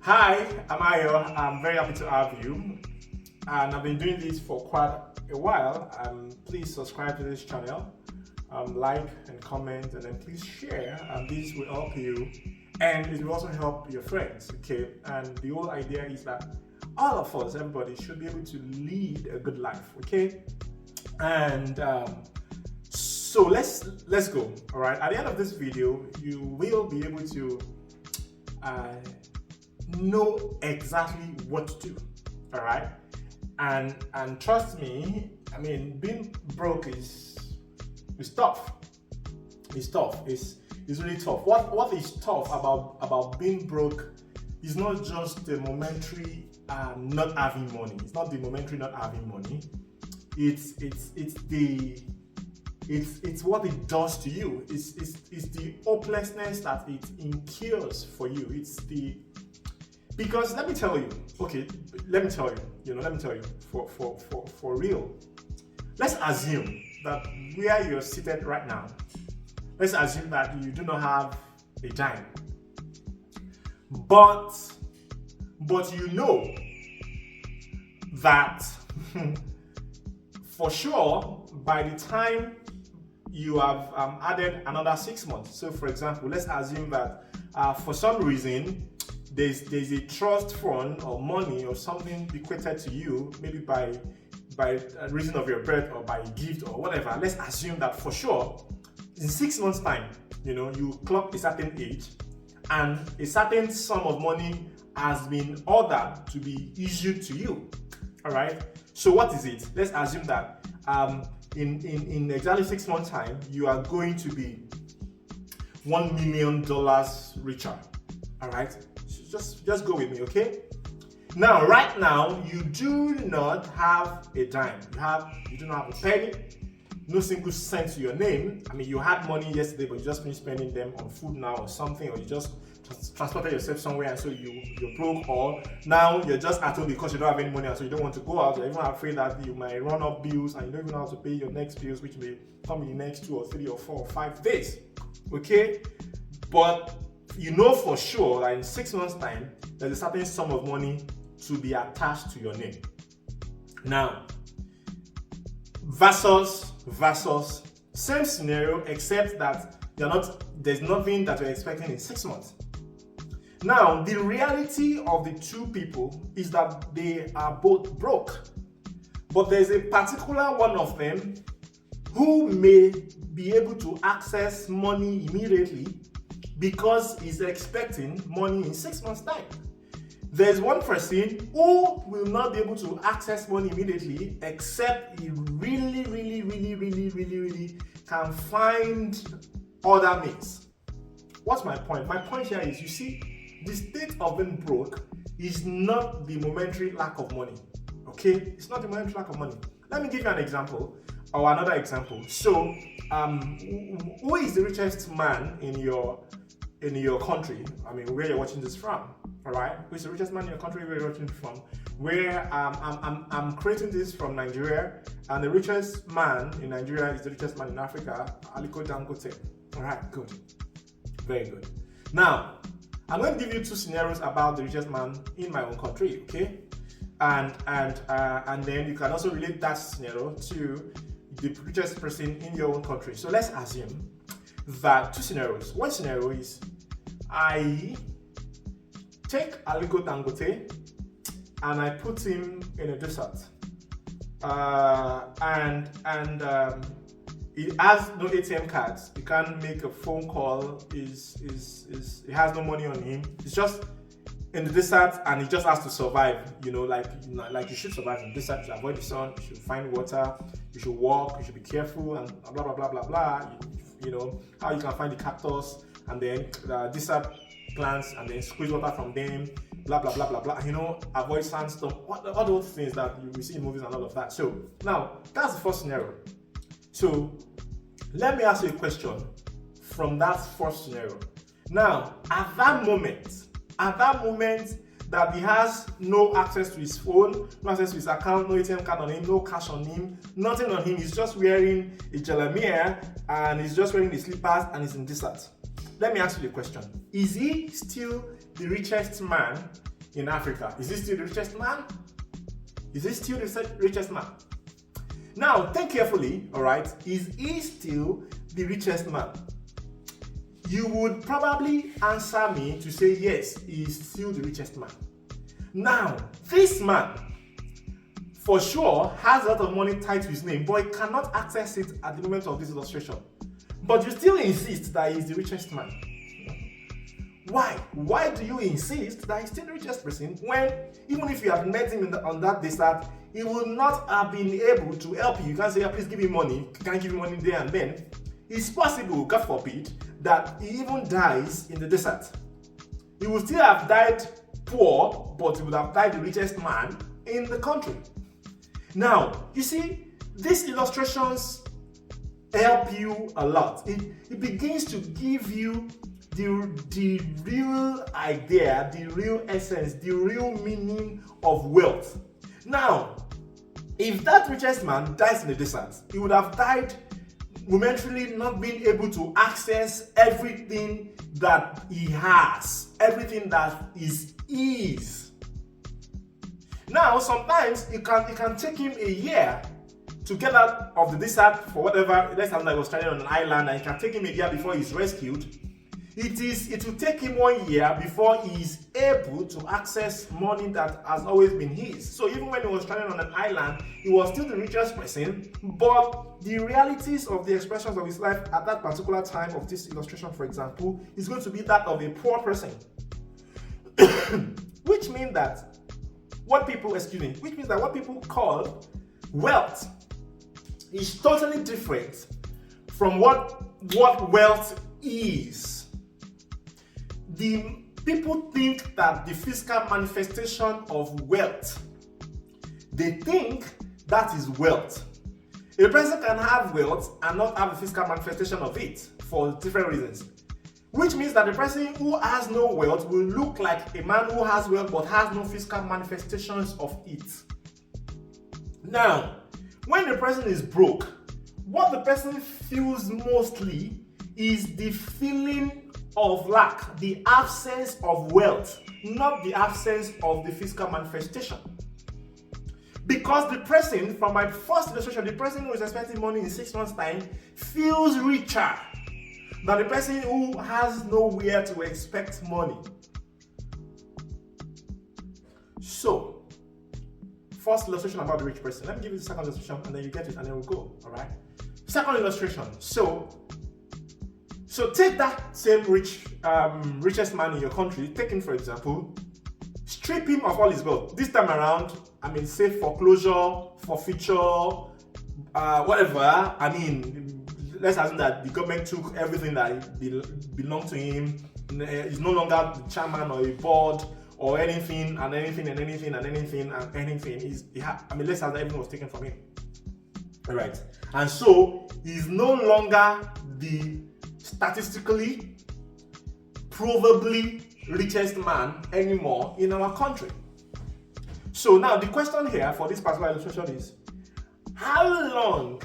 Hi, I'm Ayo. I'm very happy to have you. And I've been doing this for quite a while. Please subscribe to this channel, like and comment, and then please share. And this will help you, and it will also help your friends. Okay. And the whole idea is that all of us, everybody, should be able to lead a good life. Okay. And so let's go. All right. At the end of this video, you will be able to know exactly what to do. All right. And trust me, I mean, being broke is tough. It's tough. It's really tough. What is tough about being broke is not just the momentary not having money. It's not the momentary not having money. It's what it does to you. It's the hopelessness that it incurs for you. Because let me tell you, for real. Let's assume that where you're seated right now, let's assume that you do not have a dime. But you know that for sure by the time you have added another 6 months. So for example, let's assume that for some reason there's a trust fund or money or something bequeathed to you, maybe by reason of your birth or by a gift or whatever. Let's assume that for sure in 6 months time, you clock a certain age and a certain sum of money has been ordered to be issued to you. All right. So what is it? Let's assume that in exactly 6 months time, you are going to be $1 million richer. All right. Just go with me, okay? Now, right now, you do not have a dime. You do not have a penny, no single cent to your name. I mean, you had money yesterday, but you just finished spending them on food now or something, or you just transported yourself somewhere and so you're broke, or now you're just at home because you don't have any money and so you don't want to go out. You're even afraid that you might run up bills and you don't even know how to pay your next bills, which may come in the next 2 or 3 or 4 or 5 days, okay? But you know for sure that in 6 months' time, there's a certain sum of money to be attached to your name. Now, versus same scenario, except that there's nothing that you're expecting in 6 months. Now, the reality of the two people is that they are both broke, but there's a particular one of them who may be able to access money immediately because he's expecting money in 6 months' time. There's one person who will not be able to access money immediately except he really can find other means. What's my point? My point here is, you see, the state of being broke is not the momentary lack of money. Okay? It's not the momentary lack of money. Let me give you an example or another example. So, who is the richest man in your country? I mean, where you're watching this from? All right, who is the richest man in your country? Where you're watching from? Where I'm creating this from Nigeria, and the richest man in Nigeria is the richest man in Africa, Aliko Dangote. All right, good, very good. Now, I'm going to give you 2 scenarios about the richest man in my own country, okay? And then you can also relate that scenario to the richest person in your own country. So let's assume that 2 scenarios. One scenario is I take Aliko Dangote and I put him in a desert, and he has no ATM cards. He can't make a phone call. He has no money on him. He's just in the desert and he just has to survive. Like you should survive in the desert. You should avoid the sun. You should find water. You should walk. You should be careful and blah blah blah blah blah. How you can find the cactus and then desert plants and then squeeze water from them, blah blah blah blah blah. Avoid sandstorm, all those things that you see in movies and all of that. So now that's the first scenario. So let me ask you a question from that first scenario. Now, at that moment that he has no access to his phone, no access to his account, no ATM card on him, no cash on him, nothing on him, he's just wearing a jalamiya and he's just wearing the slippers and he's in desert. Let me ask you the question. Is he still the richest man in Africa, is he still the richest man? Is he still the richest man? Now, think carefully, all right? Is he still the richest man? You would probably answer me to say yes, he is still the richest man. Now, this man, for sure, has a lot of money tied to his name, but he cannot access it at the moment of this illustration. But you still insist that he is the richest man. Why? Why do you insist that he's still the richest person when, even if you have met him on that desert, he will not have been able to help you? You can't say, yeah, please give me money. You can't give me money there and then. It's possible, God forbid, that he even dies in the desert. He would still have died poor, but he would have died the richest man in the country. Now, you see, these illustrations help you a lot. It begins to give you the real idea, the real essence, the real meaning of wealth. Now, if that richest man dies in the desert, he would have died momentarily not being able to access everything that he has, everything that is his. Now, sometimes it can take him a year to get out of the desert for whatever. Let's say he was stranded on an island, and it can take him a year before he's rescued. It will take him 1 year before he is able to access money that has always been his. So even when he was stranded on an island, he was still the richest person, but the realities of the expressions of his life at that particular time of this illustration, for example, is going to be that of a poor person. Which means that what people call wealth is totally different from what wealth is. The people think that the physical manifestation of wealth, they think that is wealth. A person can have wealth and not have a physical manifestation of it for different reasons. Which means that the person who has no wealth will look like a man who has wealth but has no physical manifestations of it. Now, when the person is broke, what the person feels mostly is the feeling of lack, the absence of wealth, not the absence of the physical manifestation. Because the person, from my first illustration, the person who is expecting money in 6 months' time feels richer than the person who has nowhere to expect money. So, first illustration about the rich person. Let me give you the second illustration and then you get it and then we'll go. Alright? Second illustration. So take that same richest man in your country, take him for example, strip him of all his wealth. This time around, say foreclosure, forfeiture, whatever. Let's assume that the government took everything that belonged to him. He's no longer the chairman or a board or anything. Let's assume that everything was taken from him. All right, and so he's no longer the statistically, probably richest man anymore in our country. So now the question here for this particular illustration is, how long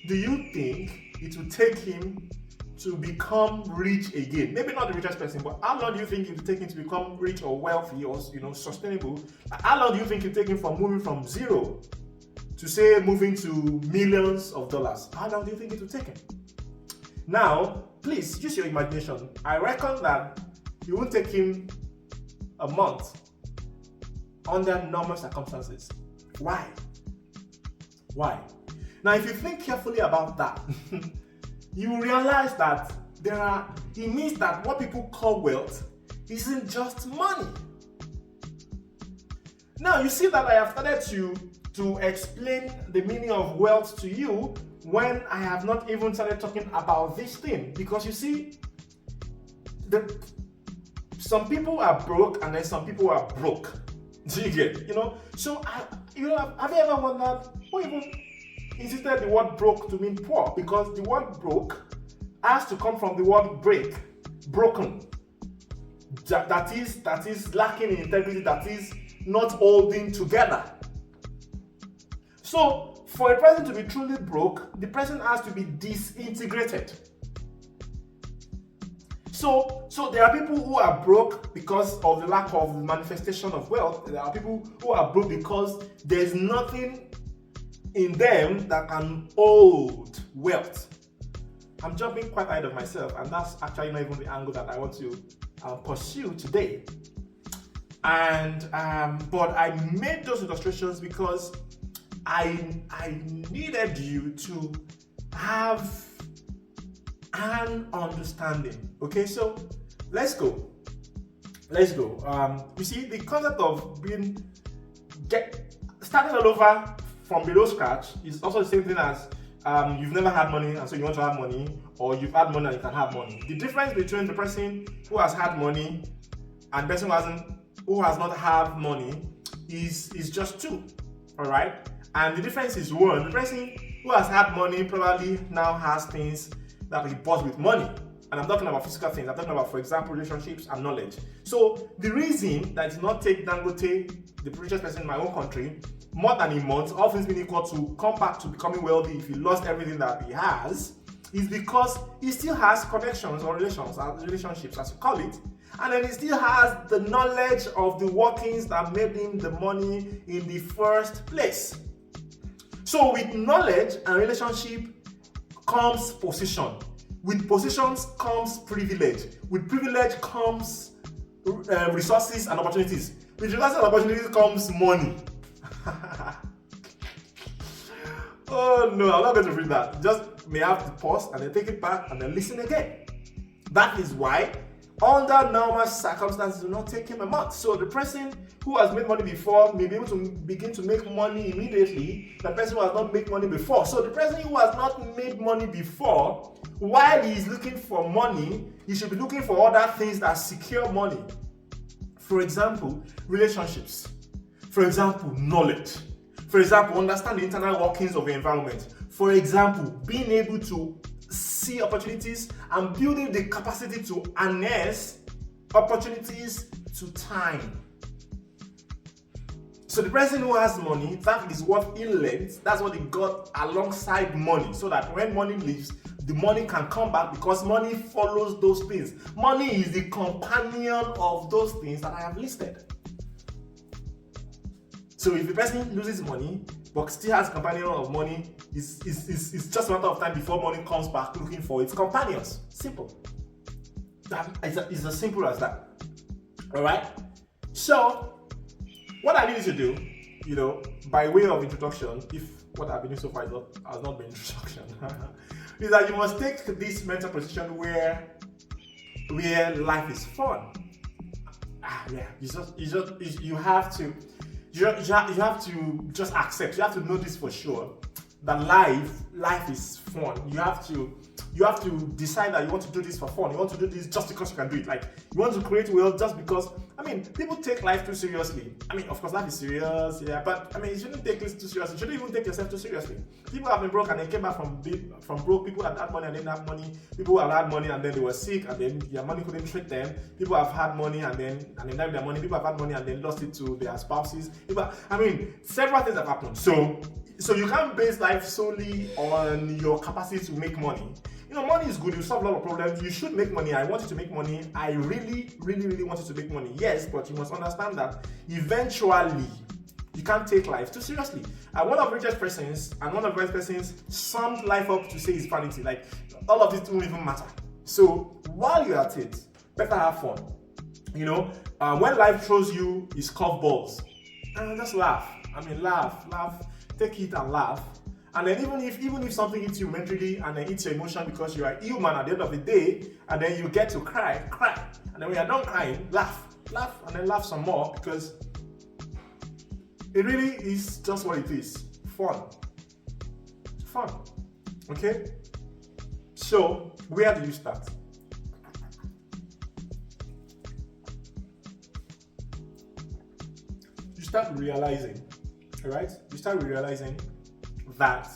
do you think it will take him to become rich again? Maybe not the richest person, but how long do you think it will take him to become rich or wealthy or sustainable? How long do you think it will take him from moving from zero to say moving to millions of dollars? How long do you think it will take him? Now, please use your imagination. I reckon that it won't take him a month under normal circumstances. Why? Now, if you think carefully about that, you will realize that it means that what people call wealth isn't just money. Now, you see that I have started to explain the meaning of wealth to you when I have not even started talking about this thing. Because you see, some people are broke and then some people are broke. Do you get? So have you ever wondered who even insisted the word broke to mean poor? Because the word broke has to come from the word break, broken. That is lacking in integrity, that is not holding together. So for a person to be truly broke, the person has to be disintegrated. So So there are people who are broke because of the lack of manifestation of wealth. There are people who are broke because there's nothing in them that can hold wealth. I'm jumping quite ahead of myself, and that's actually not even the angle that I want to pursue today. And but I made those illustrations because I needed you to have an understanding. Okay, so let's go. You see, the concept of starting all over from below scratch is also the same thing as you've never had money and so you want to have money, or you've had money and you can have money. The difference between the person who has had money and the person who has not had money is just two. All right, and the difference is one. The person who has had money probably now has things that he bought with money. And I'm talking about physical things. I'm talking about, for example, relationships and knowledge. So the reason that it did not take Dangote, the richest person in my own country, more than a month, all things being equal, to come back to becoming wealthy if he lost everything that he has, is because he still has connections or relationships, as you call it, and then he still has the knowledge of the workings that made him the money in the first place. So with knowledge and relationship comes position. With positions comes privilege. With privilege comes resources and opportunities. With resources and opportunities comes money. Oh no, I'm not going to read that. Just may have to pause and then take it back and then listen again. That is why under normal circumstances do not take him a month. So the person who has made money before may be able to begin to make money immediately. The person who has not made money before. So the person who has not made money before, while he is looking for money, he should be looking for other things that secure money. For example, relationships. For example, knowledge. For example, understand the internal workings of the environment. For example, being able to see opportunities and building the capacity to harness opportunities to time. So the person who has money, that is what he learns, that's what he got alongside money, so that when money leaves, the money can come back, because money follows those things. Money is the companion of those things that I have listed. So if the person loses money but still has a companion of money, it's just a matter of time before money comes back looking for its companions. Simple. It's as simple as that. Alright? So, what I need you to do, by way of introduction, if what I've been doing so far has not been introduction, is that you must take this mental position where life is fun. You have to just accept. You have to know this for sure, that life is fun. You have to decide that you want to do this for fun. You want to do this just because you can do it. Like, you want to create wealth just because. People take life too seriously. Of course, life is serious, yeah, but you shouldn't take this too seriously. You shouldn't even take yourself too seriously. People have been broke and they came back from broke. People have had money and they didn't have money. People have had money and then they were sick and then their money couldn't treat them. People have had money and then died with their money. People have had money and then lost it to their spouses. Several things have happened. So you can't base life solely on your capacity to make money. Money is good. You solve a lot of problems. You should make money. I want you to make money. I really, really, really want you to make money. Yes, but you must understand that eventually you can't take life too seriously. One of the richest persons and one of the best persons summed life up to say it's vanity. Like, all of this won't even matter. So while you're at it, better have fun. When life throws you its curveballs, just laugh. Laugh. Take it and laugh. And then even if something hits you mentally and then hits your emotion because you are human at the end of the day, and then you get to cry. And then when you're done crying, laugh, and then laugh some more, because it really is just what it is. Fun. Okay? So, where do you start? You start realizing, alright? You start realizing that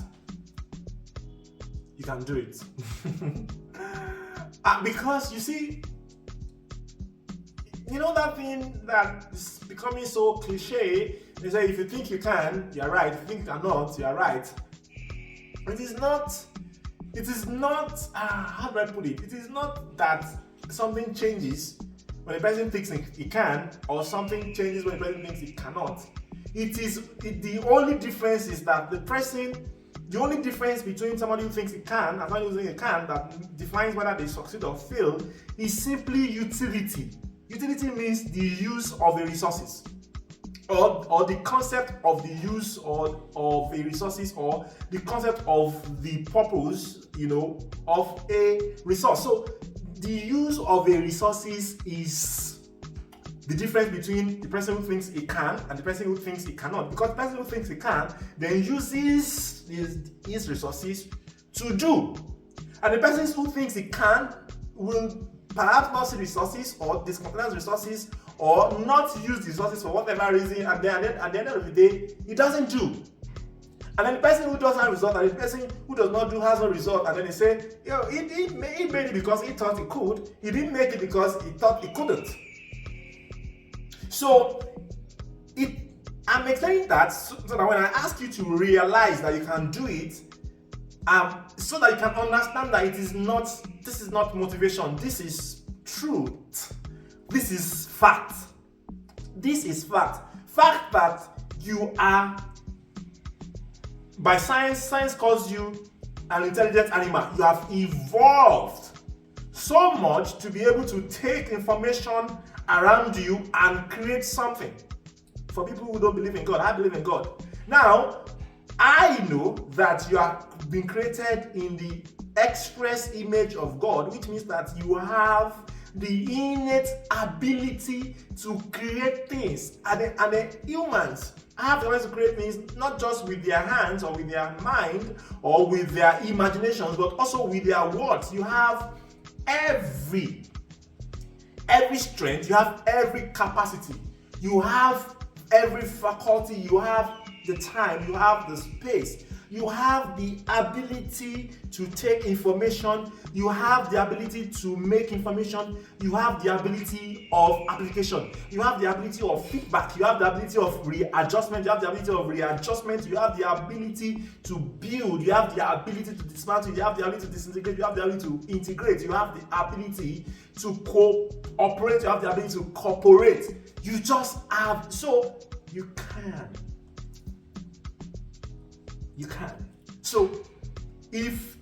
you can do it. Because you see, that thing that is becoming so cliche, they say if you think you can, you're right. If you think you cannot, you're right. It is not, how do I put it? It is not that something changes when a person thinks it can, or something changes when a person thinks it cannot. The only difference is that the only difference between somebody who thinks it can and somebody who thinks it can, that defines whether they succeed or fail, is simply utility. Utility means the use of the resources, or the concept of the use of the resources, or the concept of the purpose, of a resource. So the use of the resources is the difference between the person who thinks it can and the person who thinks it cannot. Because the person who thinks it can then uses his resources to do. And the person who thinks it can will perhaps not see resources, or discontinue resources, or not use the resources for whatever reason, and then at the end of the day, he doesn't do. And then the person who doesn't have result, and the person who does not do has no result, and then they say, he made it because he thought he could, he didn't make it because he thought he couldn't. So I'm explaining that so that when I ask you to realize that you can do it, so that you can understand that this is not motivation, this is truth, this is fact. This is fact. Fact that you are, by science calls you an intelligent animal. You have evolved so much to be able to take information around you and create something. For people who don't believe in God, I believe in God. Now, I know that you have been created in the express image of God, which means that you have the innate ability to create things. And the humans have the right to create things not just with their hands or with their mind or with their imaginations, but also with their words. You have every strength, you have every capacity, you have every faculty, you have the time, you have the space, you have the ability to take information, you have the ability to make information, you have the ability of application, you have the ability of feedback, you have the ability of readjustment, you have the ability of readjustment, you have the ability to build, you have the ability to dismantle, you have the ability to disintegrate, you have the ability to integrate, you have the ability to cooperate, you have the ability to cooperate. You just have, so you can. You can. So if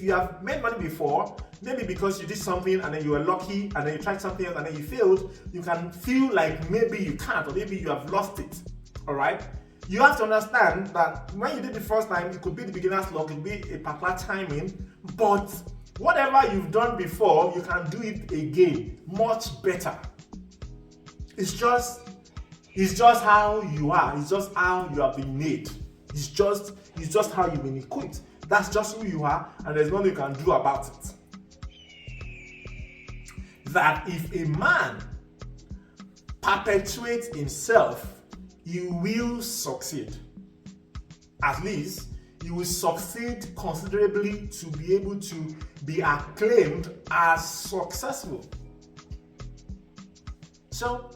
you have made money before, maybe because you did something and then you were lucky and then you tried something else and then you failed, you can feel like maybe you can't, or maybe you have lost it. All right? You have to understand that when you did the first time, it could be the beginner's luck, it could be a particular timing, but whatever you've done before, you can do it again, much better. It's just how you are. It's just how you have been made. It's just how you've been equipped. That's just who you are, and there's nothing you can do about it. That if a man perpetuates himself, you will succeed. At least you will succeed considerably to be able to be acclaimed as successful. So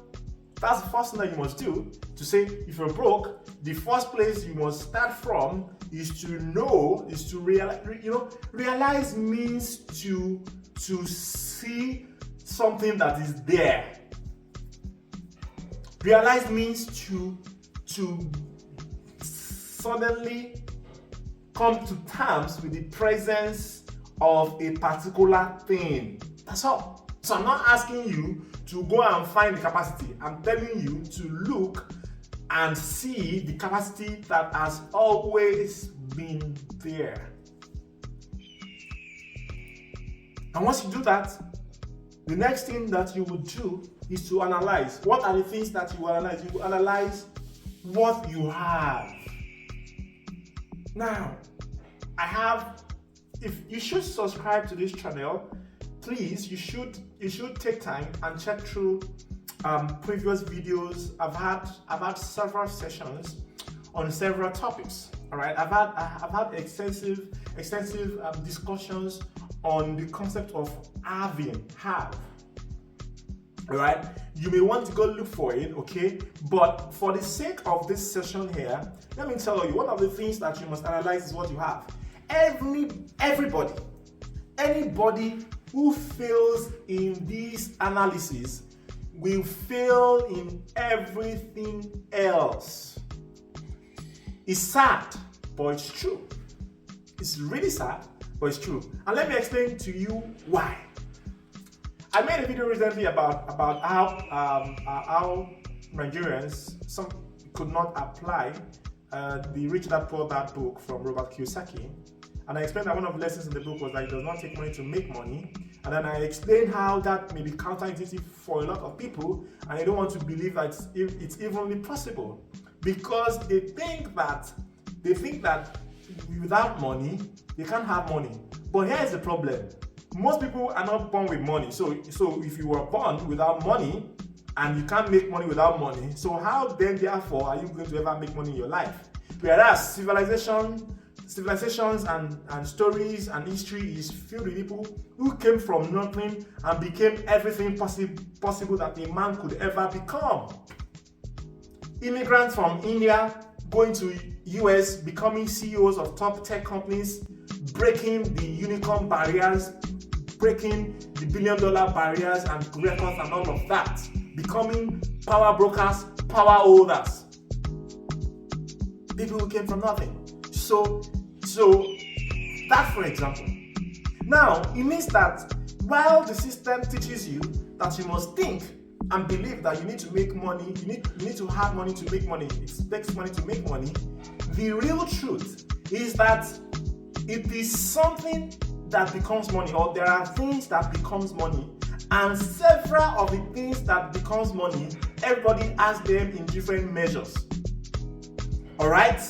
that's the first thing that you must do. To say, if you're broke, the first place you must start from is to realize. Realize means to see something that is there. Realize means to suddenly come to terms with the presence of a particular thing. That's all. So I'm not asking you to go and find the capacity. I'm telling you to look and see the capacity that has always been there. And once you do that, the next thing that you would do is to analyze. What are the things that you will analyze? You will analyze what you have. Now, if you should subscribe to this channel, please, you should take time and check through previous videos. I've had several sessions on several topics. All right, I've had extensive discussions on the concept of have. All right, you may want to go look for it, okay? But for the sake of this session here, let me tell you, one of the things that you must analyze is what you have. Anybody who fails in this analysis will fail in everything else. It's sad, but it's true. It's really sad, but it's true. And let me explain to you why. I made a video recently about how Nigerians some could not apply the Rich Dad Poor Dad book from Robert Kiyosaki. And I explained that one of the lessons in the book was that it does not take money to make money. And then I explained how that may be counterintuitive for a lot of people, and they don't want to believe that it's evenly possible because they think that without money they can't have money. But here is the problem: most people are not born with money. So if you were born without money and you can't make money without money, so how then therefore are you going to ever make money in your life? Whereas civilizations and stories and history is filled with people who came from nothing and became everything possible that a man could ever become. Immigrants from India going to US, becoming CEOs of top tech companies, breaking the unicorn barriers, breaking the billion-dollar barriers and records and all of that, becoming power brokers, power holders. People who came from nothing. So that, for example. Now, it means that while the system teaches you that you must think and believe that you need to make money, you need to have money to make money, it expects money to make money, the real truth is that it is something that becomes money, or there are things that becomes money, and several of the things that becomes money, everybody has them in different measures. All right?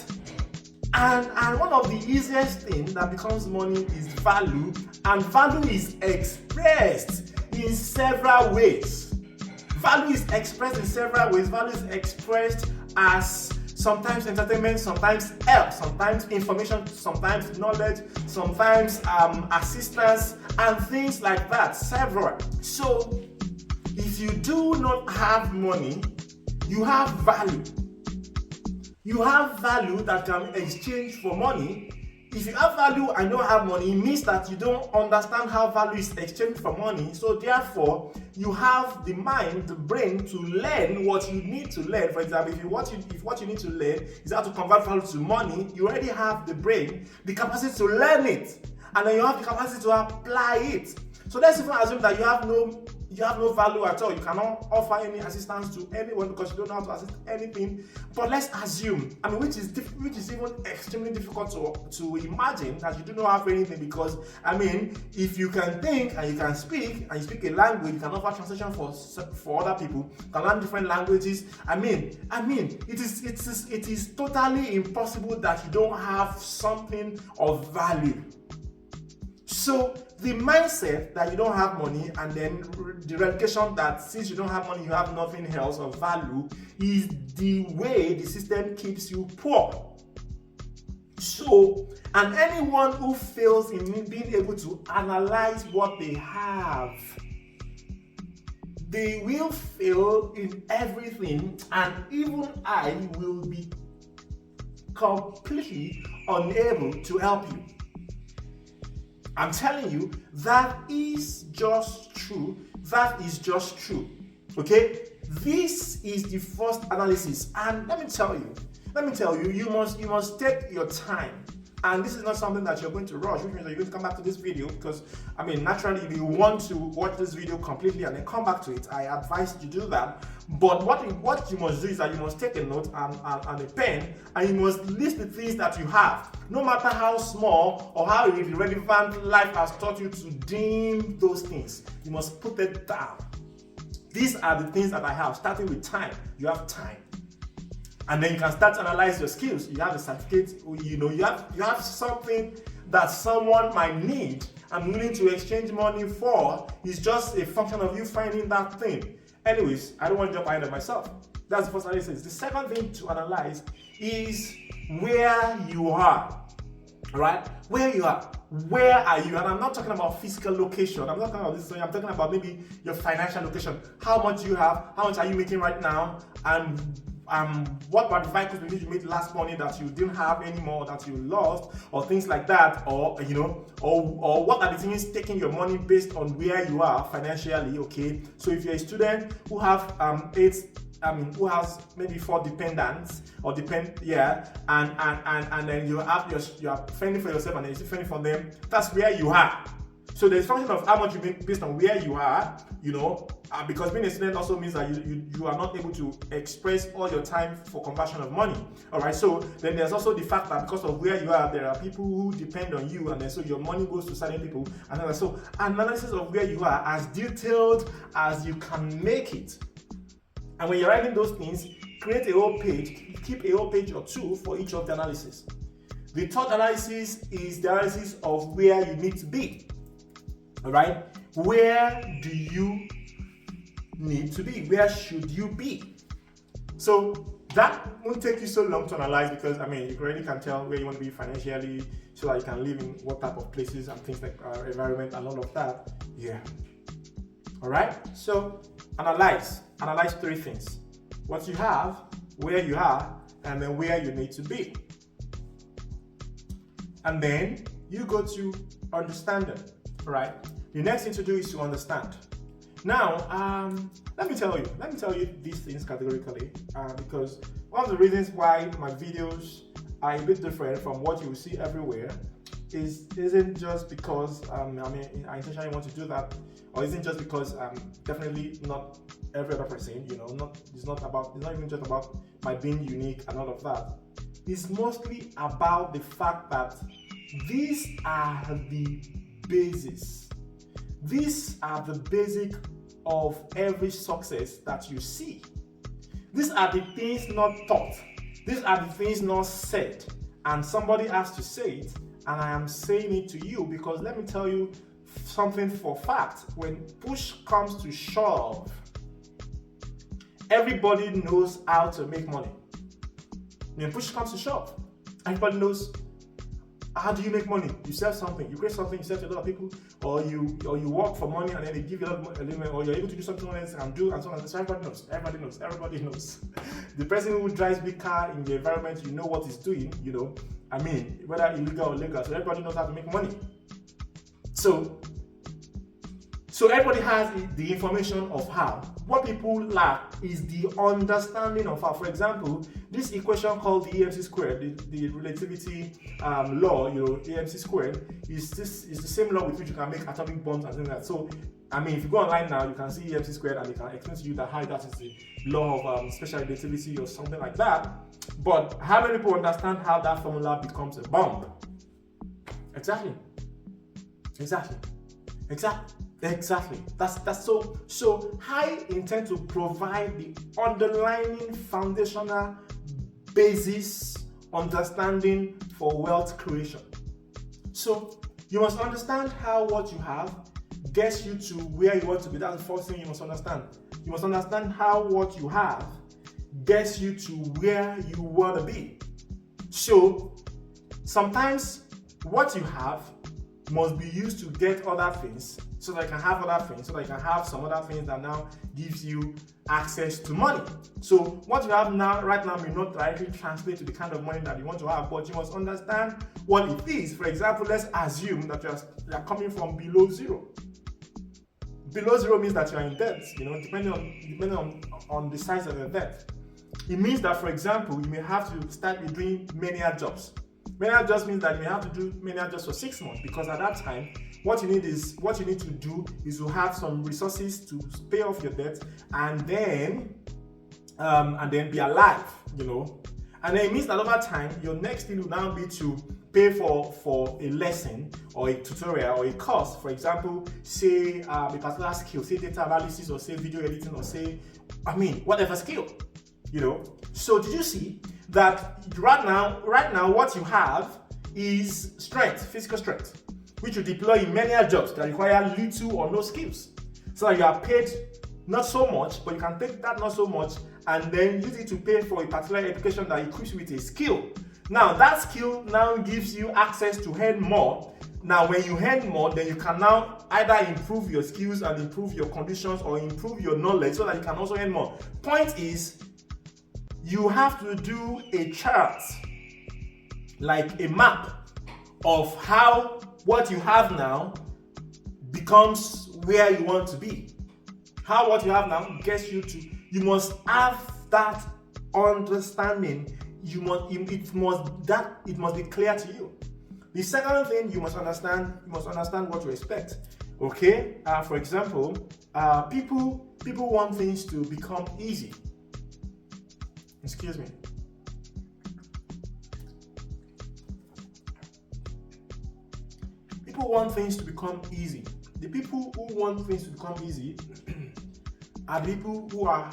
And one of the easiest things that becomes money is value, and value is expressed in several ways. Value is expressed in several ways. Value is expressed as sometimes entertainment, sometimes help, sometimes information, sometimes knowledge, sometimes assistance, and things like that, several. So, if you do not have money, you have value. You have value that can exchange for money. If you have value and don't have money, it means that you don't understand how value is exchanged for money. So therefore, you have the mind, the brain to learn what you need to learn. For example, if what you need to learn is how to convert value to money, you already have the brain, the capacity to learn it, and then you have the capacity to apply it. So let's even assume that you have no value at all. You cannot offer any assistance to anyone because you don't know how to assist anything. But let's assume, which is even extremely difficult to imagine, that you do not have anything, because if you can think and you can speak and you speak a language, you can offer translation for other people, you can learn different languages. It is totally impossible that you don't have something of value. So the mindset that you don't have money, and then the relegation that since you don't have money, you have nothing else of value, is the way the system keeps you poor. So, and anyone who fails in being able to analyze what they have, they will fail in everything, and even I will be completely unable to help you. I'm telling you, that is just true. That is just true. Okay? This is the first analysis. And let me tell you, you must take your time. And this is not something that you're going to rush, which means that you're going to come back to this video, because naturally, if you want to watch this video completely and then come back to it, I advise you to do that. But what you must do is that you must take a note and a pen, and you must list the things that you have, no matter how small or how irrelevant life has taught you to deem those things. You must put it down. These are the things that I have, starting with time. You have time. And then you can start to analyze your skills. You have a certificate, you have something that someone might need and willing to exchange money for. Is just a function of you finding that thing. Anyways, I don't want to jump ahead of myself. That's the first analysis. The second thing to analyze is where you are. Right? Where you are. Where are you? And I'm not talking about physical location. I'm not talking about this. I'm talking about maybe your financial location. How much do you have? How much are you making right now? And what were the vehicles with which you made last money that you didn't have anymore, that you lost, or things like that, or or what are the things taking your money based on where you are financially. Okay, so if you're a student who have who has maybe 4 dependents or and then you are fending for yourself and then you're fending for them, that's where you are. So there's function of how much you make based on where you are, because being a student also means that you are not able to express all your time for conversion of money. All right. So then there's also the fact that because of where you are, there are people who depend on you, and then so your money goes to certain people. And so analysis of where you are as detailed as you can make it. And when you're writing those things, create a whole page, keep a whole page or 2 for each of the analysis. The third analysis is the analysis of where you need to be. All right, where do you need to be? Where should you be? So that won't take you so long to analyze, because you already can tell where you want to be financially, so that you can live in what type of places and things like environment and all of that. Yeah. All right. So analyze 3 things: what you have, where you are, and then where you need to be. And then you go to understanding. Right. The next thing to do is to understand. Now, let me tell you these things categorically, because one of the reasons why my videos are a bit different from what you will see everywhere isn't just because I intentionally want to do that, or isn't just because definitely not every other person. It's not even just about my being unique and all of that. It's mostly about the fact that these are the basis. These are the basic of every success that you see. These are the things not taught. These are the things not said. And somebody has to say it, and I am saying it to you because let me tell you something for fact. When push comes to shove, everybody knows how to make money. When push comes to shove, everybody knows. How do you make money? You sell something, you create something, you sell to a lot of people, or you work for money and then they give you a lot of money, or you're able to do something else and do and so on. So everybody knows. The person who drives big car in the environment, you know what he's doing, whether illegal or legal. So everybody knows how to make money. So everybody has the information of how. What people lack is the understanding of how. For example, this equation called the EMC squared, the relativity law, EMC squared, is the same law with which you can make atomic bombs and things like that. So, if you go online now, you can see EMC squared and they can explain to you that how that is the law of special relativity or something like that. But how many people understand how that formula becomes a bomb? Exactly. That's so I intend to provide the underlying foundational basis understanding for wealth creation. So you must understand how what you have gets you to where you want to be. That's the first thing you must understand. You must understand how what you have gets you to where you want to be. So sometimes what you have must be used to get other things, so that you can have other things, so that you can have some other things that now gives you access to money. So what you have now, right now, may not directly translate to the kind of money that you want to have, but you must understand what it is. For example, let's assume that you are coming from below zero. Below zero means that you are in debt, depending on the size of your debt. It means that, for example, you may have to start doing menial jobs. Menial jobs means that you may have to do menial jobs for 6 months, because at that time, what you need to do is to have some resources to pay off your debt, and then be alive, And then it means that over time, your next thing will now be to pay for a lesson or a tutorial or a course. For example, say a particular skill, say data analysis, or say video editing, or say, whatever skill, So did you see that right now what you have is strength, physical strength, which you deploy in many jobs that require little or no skills. So that you are paid not so much, but you can take that not so much and then use it to pay for a particular education that equips you with a skill. Now that skill now gives you access to earn more. Now when you earn more, then you can now either improve your skills and improve your conditions, or improve your knowledge so that you can also earn more. Point is, you have to do a chart, like a map of how what you have now becomes where you want to be. How what you have now gets you to, you must have that understanding. It must be clear to you. The second thing you must understand what to expect. Okay? For example, people want things to become easy. Excuse me. People want things to become easy. The people who want things to become easy are the people who are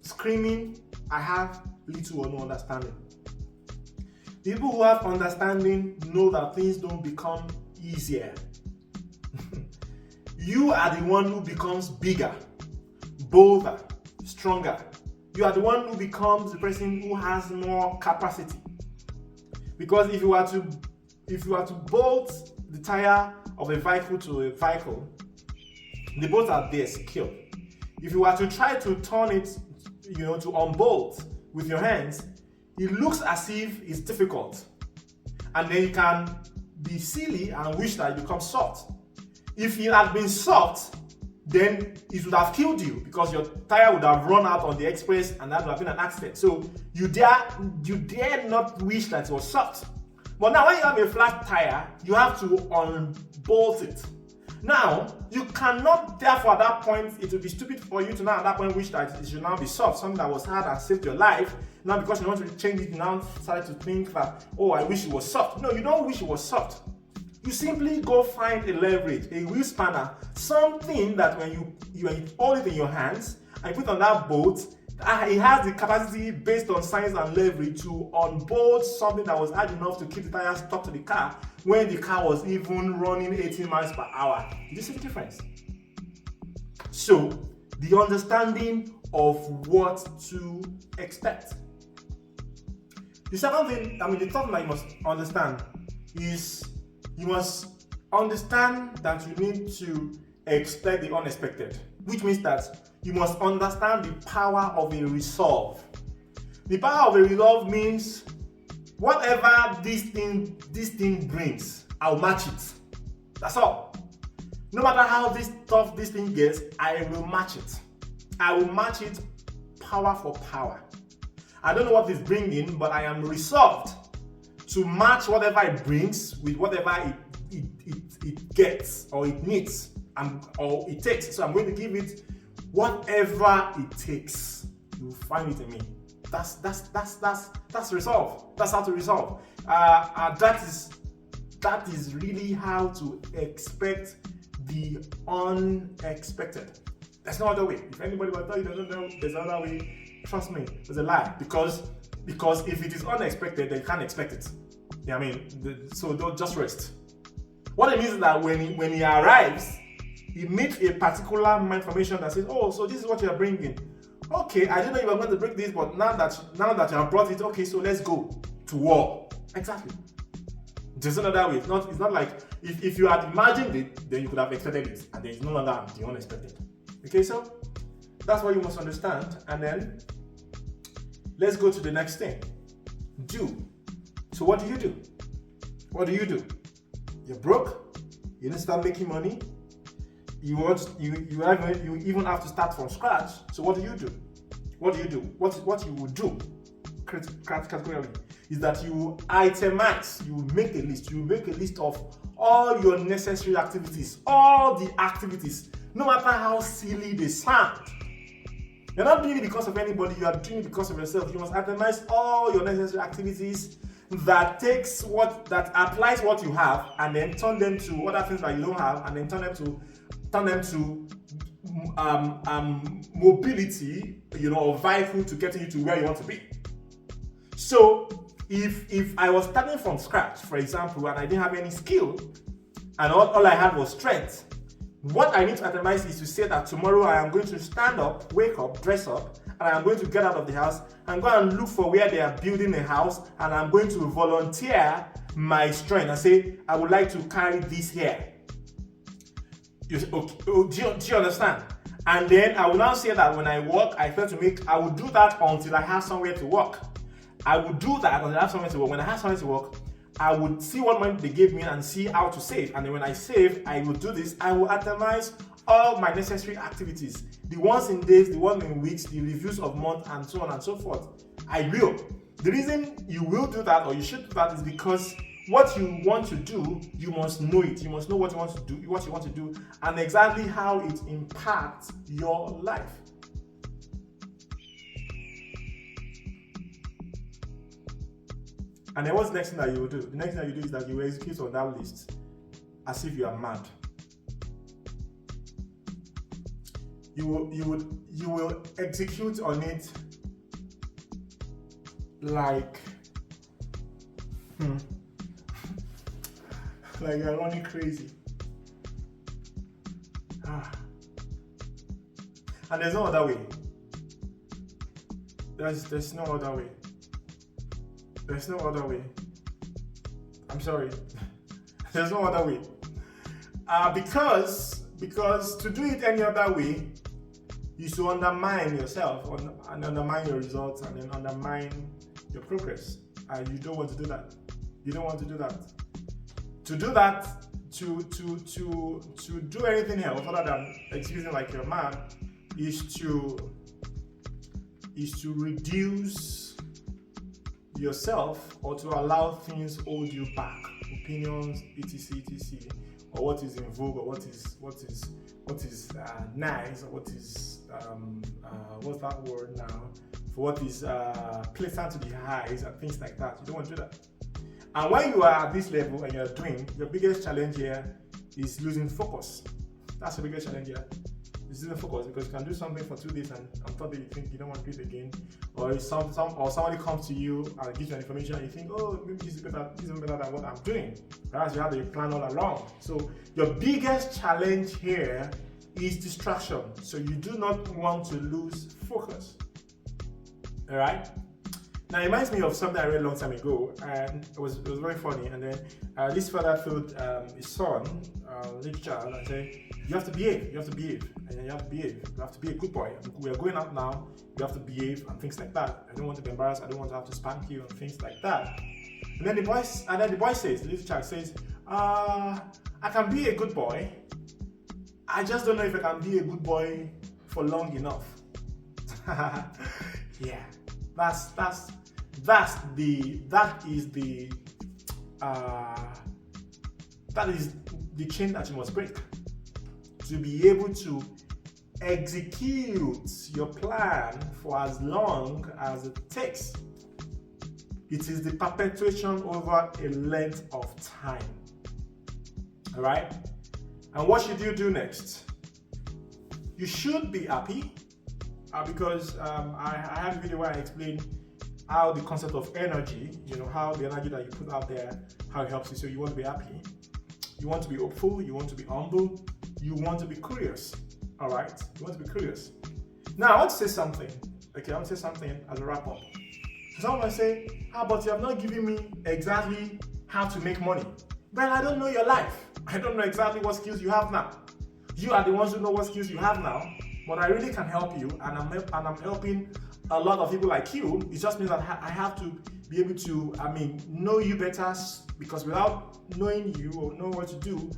screaming, I have little or no understanding. The people who have understanding know that things don't become easier. You are the one who becomes bigger, bolder, stronger. You are the one who becomes the person who has more capacity. Because if you are to bolt the tire of a vehicle to a vehicle, the bolts are there secure. If you are to try to turn it, to unbolt with your hands, it looks as if it's difficult. And then you can be silly and wish that it becomes soft. If it had been soft, then it would have killed you because your tire would have run out on the express and that would have been an accident. So you dare not wish that it was soft. But now when you have a flat tire, you have to unbolt it. Now, you cannot, therefore, at that point, it would be stupid for you to now at that point wish that it should now be soft, something that was hard and saved your life. Now, because you want to change it, you now started to think that, oh, I wish it was soft. No, you don't wish it was soft. You simply go find a leverage, a wheel spanner, something that when you hold it in your hands and put on that bolt, it has the capacity based on science and leverage to unbolt something that was hard enough to keep the tires stuck to the car when the car was even running 18 miles per hour. Did you see the difference? So, the understanding of what to expect. The second thing, the third thing that you must understand is you must understand that you need to expect the unexpected, which means that you must understand the power of a resolve. The power of a resolve means whatever this thing brings, I'll match it. That's all. No matter how tough this thing gets, I will match it. I will match it power for power. I don't know what it's bringing, but I am resolved to match whatever it brings with whatever it gets or it needs or it takes. So I'm going to give it whatever it takes. You'll find it in me. That's resolve. That's how to resolve. That is really how to expect the unexpected. There's no other way. If anybody will tell you there's another way, trust me, there's a lie. Because if it is unexpected, then you can't expect it. So don't just rest. What it means is that when he arrives, he meets a particular information that says, oh, so this is what you are bringing. Okay, I didn't know you were going to bring this, but now that you have brought it, okay, so let's go to war. Exactly. There's another way. It's not like if you had imagined it, then you could have expected it, and there's no longer the unexpected. Okay, so that's what you must understand. And then let's go to the next thing. Do. So what do you do? What do you do? You're broke. You need to start making money. You even have to start from scratch. So what do you do? What do you do? What you will do categorically is that you itemize. You make a list. You make a list of all your necessary activities, all the activities, no matter how silly they sound. You're not doing it because of anybody. You are doing it because of yourself. You must itemize all your necessary activities that applies what you have and then turn them to other things that you don't have and then turn them to mobility, or vehicle to getting you to where you want to be. So if I was starting from scratch, for example, and I didn't have any skill and all I had was strength, what I need to itemize is to say that tomorrow I am going to stand up, wake up, dress up, and I'm going to get out of the house and go and look for where they are building a house, and I'm going to volunteer my strength and say, I would like to carry this here. Do you understand? And then I will now say that when I work, I will do that until I have somewhere to work. I would do that until I have somewhere to work. When I have somewhere to work, I would see what money they gave me and see how to save. And then when I save, I will do this. I will itemize all my necessary activities. The ones in days, the ones in weeks, the reviews of month, and so on and so forth. I will. The reason you will do that or you should do that is because what you want to do, you must know it. You must know what you want to do, and exactly how it impacts your life. And then what's the next thing that you will do? The next thing that you do is that you will execute on that list as if you are mad. You will execute on it like like you're running crazy. And there's no other way. There's no other way. There's no other way. I'm sorry. There's no other way. Because to do it any other way is to undermine yourself and undermine your results and then undermine your progress. You don't want to do that. You don't want to do that. To do that, to do anything else other than excusing like you're mad, is to reduce yourself or to allow things hold you back, opinions, etc., or what is in vogue, or what is nice, or what is what's that word now? For what is pleasant to the eyes and things like that. You don't want to do that. And when you are at this level and you're doing, your biggest challenge here is losing focus. That's the biggest challenge here. Is losing focus, because you can do something for 2 days and on third day you think you don't want to do it again, or if somebody comes to you and gives you information and you think, oh, maybe this is better than what I'm doing. Whereas you have the plan all along. So your biggest challenge here is distraction. So you do not want to lose focus. All right. Now, it reminds me of something I read a long time ago, and it was very funny. And then this father told his son, little child, and said, you have to behave, and then you have to behave. You have to be a good boy. We are going out now. You have to behave and things like that. I don't want to be embarrassed. I don't want to have to spank you and things like that. And then the boy says, the little child says, I can be a good boy. I just don't know if I can be a good boy for long enough. Yeah. That is the chain that you must break to be able to execute your plan for as long as it takes. It is the perpetuation over a length of time. All right? And what should you do next? You should be happy. Because I had a video where I explained how the concept of energy, how the energy that you put out there, how it helps you. So you want to be happy, you want to be hopeful, you want to be humble, you want to be curious. All right, you want to be curious. Now I want to say something. Okay, I want to say something as a wrap up. So someone might say, but you have not given me exactly how to make money. Well, I don't know your life. I don't know exactly what skills you have now. You are the ones who know what skills you have now. But I really can help you, and I'm helping a lot of people like you. It just means that I have to be able to, know you better, because without knowing you or knowing what you do,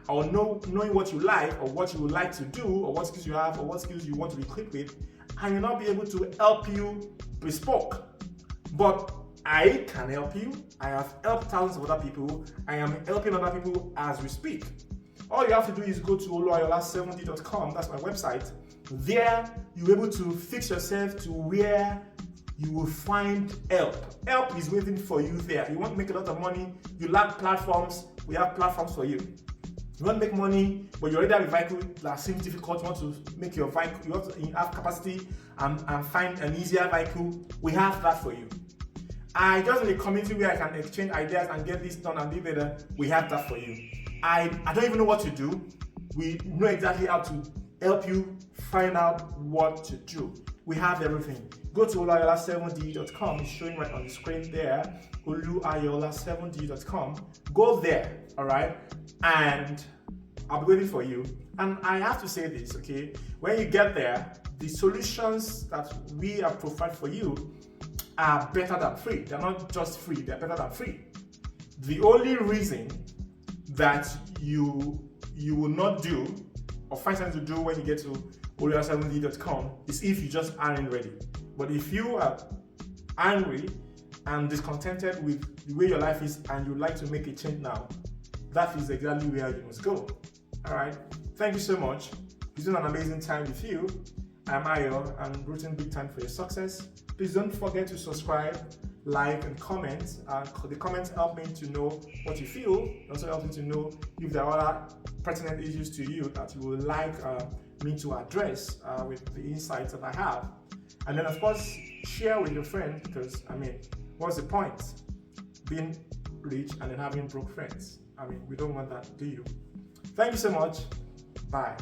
or knowing what you like or what you would like to do, or what skills you have or what skills you want to be equipped with, I will not be able to help you bespoke. But I can help you. I have helped thousands of other people. I am helping other people as we speak. All you have to do is go to oluayola70.com. That's my website. There, you'll be able to fix yourself to where you will find help. Help is waiting for you there. You want to make a lot of money, you lack platforms, we have platforms for you. You want to make money, but you already have a vehicle that seems difficult, you want to make your vehicle, you want to have capacity and find an easier vehicle, we have that for you. I just in a community where I can exchange ideas and get this done and be better, we have that for you. I don't even know what to do. We know exactly how to help you find out what to do. We have everything. Go to oluayola7d.com. It's showing right on the screen there. oluayola7d.com. Go there, all right, and I'll be waiting for you. And I have to say this, okay? When you get there, the solutions that we have provided for you are better than free. They're not just free, they're better than free. The only reason that you will not do or find something to do when you get to oriol7d.com is if you just aren't ready. But if you are angry and discontented with the way your life is and you'd like to make a change now, that is exactly where you must go. All right. Thank you so much. It's been an amazing time with you. I'm Ayo. I'm rooting big time for your success. Please don't forget to subscribe, like, and comment. The comments help me to know what you feel. It also helps me to know if there are other pertinent issues to you that you would like me to address with the insights that I have. And then, of course, share with your friends, because, what's the point? Being rich and then having broke friends. We don't want that, do you? Thank you so much. Bye.